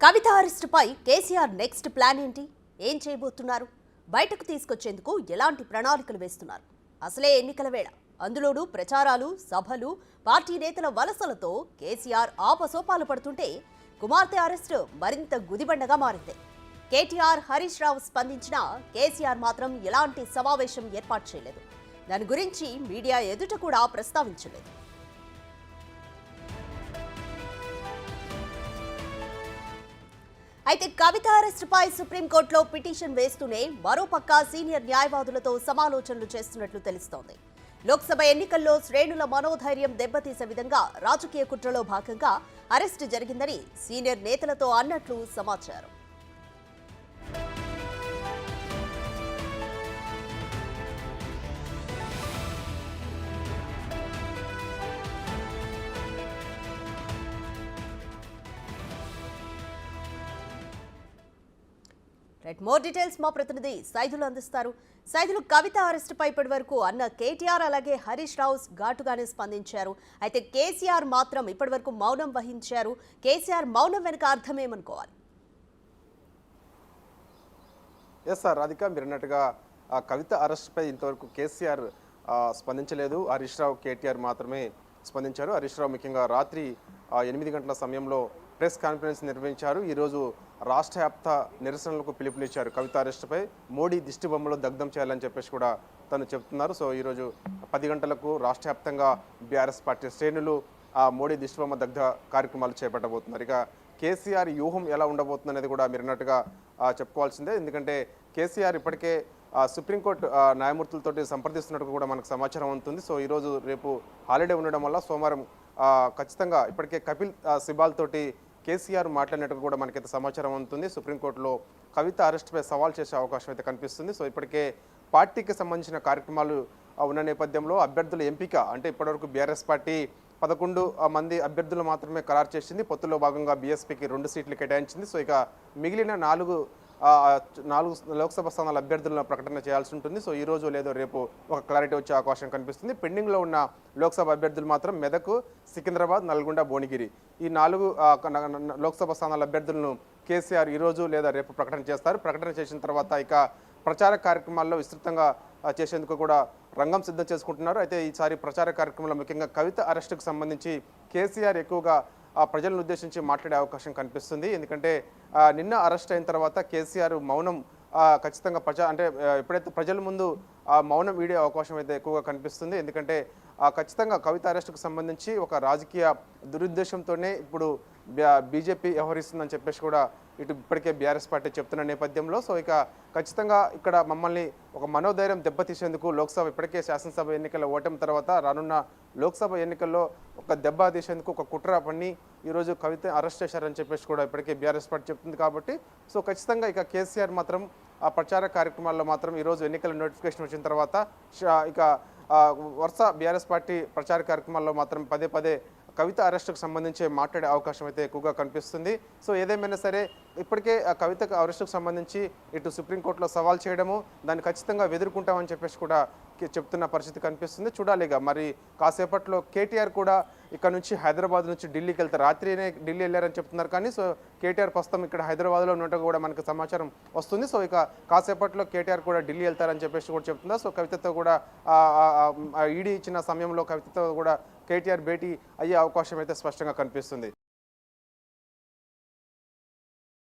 కవిత అరెస్టుపై KCR next plan ఏంటి? ఏం చేయబోతున్నారు? బయటకు తీసుకొచ్చేందుకు ఎలాంటి ప్రణాళికలు వేస్తున్నారు? అసలే ఎన్నికల వేళ, అందులోనూ ప్రచారాలు, సభలు, పార్టీ నేతల వలసలతో కేసీఆర్ ఆపసోపాలు పడుతుంటే కుమార్తె అరెస్టు మరింత గుదిబండగా మారింది. కేటీఆర్, హరీష్ రావు స్పందించినా కేసీఆర్ మాత్రం ఎలాంటి సమావేశం ఏర్పాటు చేయలేదు. దాని గురించి మీడియా ఎదుట కూడా ప్రస్తావించలేదు. అయితే కవిత అరెస్టుపై సుప్రీంకోర్టులో పిటిషన్ వేస్తూనే మరోపక్క సీనియర్ న్యాయవాదులతో సమాలోచనలు చేస్తున్నట్లు తెలుస్తోంది. లోక్సభ ఎన్నికల్లో శ్రేణుల మనోధైర్యం దెబ్బతీసే విధంగా రాజకీయ కుట్రలో భాగంగా అరెస్టు జరిగిందని సీనియర్ నేతలతో అన్నట్లు సమాచారం. మోర్ డీటెయిల్స్ మా ప్రతినిధి సైదులు అందిస్తారు. సైదులు, కవిత అరెస్టుపై ఇప్పటి వరకు అన్న కేటీఆర్ అలాగే హరీష్ రావు ఘాటుగానే స్పందించారు. అయితే కేసీఆర్ మాత్రం ఇప్పటి వరకు మౌనం వహించారు. కేసీఆర్ మౌనం వెనుక అర్థం ఏమనుకోవాలి? ఎస్ సార్, రాధిక మీరు అన్నట్టుగా కవిత అరెస్టుపై ఇంతవరకు కేసీఆర్ స్పందించలేదు. హరీష్ రావు, కేటీఆర్ మాత్రమే స్పందించారు. హరీష్ రావు ముఖ్యంగా రాత్రి 8 గంటల సమయంలో ప్రెస్ కాన్ఫరెన్స్ నిర్వహించారు. ఈరోజు రాష్ట్ర వ్యాప్త నిరసనలకు పిలుపునిచ్చారు. కవిత అరెస్టుపై మోడీ దిష్టి బొమ్మలో దగ్ధం చేయాలని చెప్పేసి కూడా తను చెప్తున్నారు. సో ఈరోజు 10 గంటలకు రాష్ట్ర వ్యాప్తంగా బీఆర్ఎస్ పార్టీ శ్రేణులు మోడీ దిష్టి బొమ్మ దగ్ధ కార్యక్రమాలు చేపట్టబోతున్నారు. ఇక కేసీఆర్ వ్యూహం ఎలా ఉండబోతుంది అనేది కూడా మీరు అన్నట్టుగా చెప్పుకోవాల్సిందే. ఎందుకంటే కేసీఆర్ ఇప్పటికే సుప్రీంకోర్టు న్యాయమూర్తులతో సంప్రదిస్తున్నట్టు కూడా మనకు సమాచారం ఉంటుంది. సో ఈరోజు రేపు హాలిడే ఉండడం వల్ల సోమవారం ఖచ్చితంగా ఇప్పటికే కపిల్ సిబాల్ తోటి కేసీఆర్ మాట్లాడినట్టు కూడా మనకైతే సమాచారం ఉంటుంది. సుప్రీంకోర్టులో కవిత అరెస్టుపై సవాల్ చేసే అవకాశం అయితే కనిపిస్తుంది. సో ఇప్పటికే పార్టీకి సంబంధించిన కార్యక్రమాలు ఉన్న నేపథ్యంలో అభ్యర్థుల ఎంపిక అంటే ఇప్పటివరకు బీఆర్ఎస్ పార్టీ 11 మంది అభ్యర్థులు మాత్రమే ఖరారు చేసింది. పొత్తులో భాగంగా బీఎస్పీకి 2 సీట్లు కేటాయించింది. సో ఇక మిగిలిన 4 లోక్సభ స్థానాల అభ్యర్థులను ప్రకటన చేయాల్సి ఉంటుంది. సో ఈ రోజు లేదో రేపు ఒక క్లారిటీ వచ్చే అవకాశం కనిపిస్తుంది. పెండింగ్లో ఉన్న లోక్సభ అభ్యర్థులు మాత్రం మెదక్, సికింద్రాబాద్, నల్గొండ, భువనగిరి ఈ 4 లోక్సభ స్థానాల అభ్యర్థులను కేసీఆర్ ఈరోజు లేదా రేపు ప్రకటన చేస్తారు. ప్రకటన చేసిన తర్వాత ఇక ప్రచార కార్యక్రమాల్లో విస్తృతంగా చేసేందుకు కూడా రంగం సిద్ధం చేసుకుంటున్నారు. అయితే ఈసారి ప్రచార కార్యక్రమంలో ముఖ్యంగా కవిత అరెస్టుకు సంబంధించి కేసీఆర్ ఎక్కువగా ప్రజలను ఉద్దేశించి మాట్లాడే అవకాశం కనిపిస్తుంది. ఎందుకంటే నిన్న అరెస్ట్ అయిన తర్వాత కేసీఆర్ మౌనం ఖచ్చితంగా ఎప్పుడైతే ప్రజల ముందు మౌనం వీడే అవకాశం అయితే ఎక్కువగా కనిపిస్తుంది. ఎందుకంటే ఖచ్చితంగా కవిత అరెస్టుకు సంబంధించి ఒక రాజకీయ దురుద్దేశంతోనే ఇప్పుడు బీజేపీ వ్యవహరిస్తుందని చెప్పేసి కూడా ఇటు ఇప్పటికే బీఆర్ఎస్ పార్టీ చెప్తున్న నేపథ్యంలో సో ఇక ఖచ్చితంగా ఇక్కడ మమ్మల్ని ఒక మనోధైర్యం దెబ్బతీసేందుకు లోక్సభ ఇప్పటికే శాసనసభ ఎన్నికల ఓటమి తర్వాత రానున్న లోక్సభ ఎన్నికల్లో ఒక దెబ్బ తీసేందుకు ఒక కుట్ర పన్ని ఈరోజు కవిత అరెస్ట్ చేశారని చెప్పేసి కూడా ఇప్పటికే బీఆర్ఎస్ పార్టీ చెప్తుంది. కాబట్టి సో ఖచ్చితంగా ఇక కేసీఆర్ మాత్రం ఆ ప్రచార కార్యక్రమాల్లో మాత్రం ఈరోజు ఎన్నికల నోటిఫికేషన్ వచ్చిన తర్వాత ఇక వరుస బీఆర్ఎస్ పార్టీ ప్రచార కార్యక్రమాల్లో మాత్రం పదే కవిత అరెస్టుకు సంబంధించి మాట్లాడే అవకాశం అయితే ఎక్కువగా కనిపిస్తుంది. సో ఏదేమైనా సరే ఇప్పటికే కవిత అరెస్టుకు సంబంధించి ఇటు సుప్రీంకోర్టులో సవాల్ చేయడము దాన్ని ఖచ్చితంగా ఎదుర్కొంటామని చెప్పేసి కూడా చెప్తున్న పరిస్థితి కనిపిస్తుంది. చూడాలిగా మరి కాసేపట్లో కేటీఆర్ కూడా ఇక్కడ నుంచి హైదరాబాద్ నుంచి ఢిల్లీకి వెళ్తారు. రాత్రినే ఢిల్లీ వెళ్ళారని చెప్తున్నారు. కానీ సో కేటీఆర్ ప్రస్తుతం ఇక్కడ హైదరాబాద్లో ఉన్నట్టు కూడా మనకు సమాచారం వస్తుంది. సో ఇక కాసేపట్లో కేటీఆర్ కూడా ఢిల్లీ వెళ్తారని చెప్పేసి కూడా చెప్తున్నారు. సో కవితతో కూడా ఈడీ ఇచ్చిన సమయంలో కవితతో కూడా కేటీఆర్ భేటీ అయ్యే అవకాశం అయితే స్పష్టంగా కనిపిస్తుంది.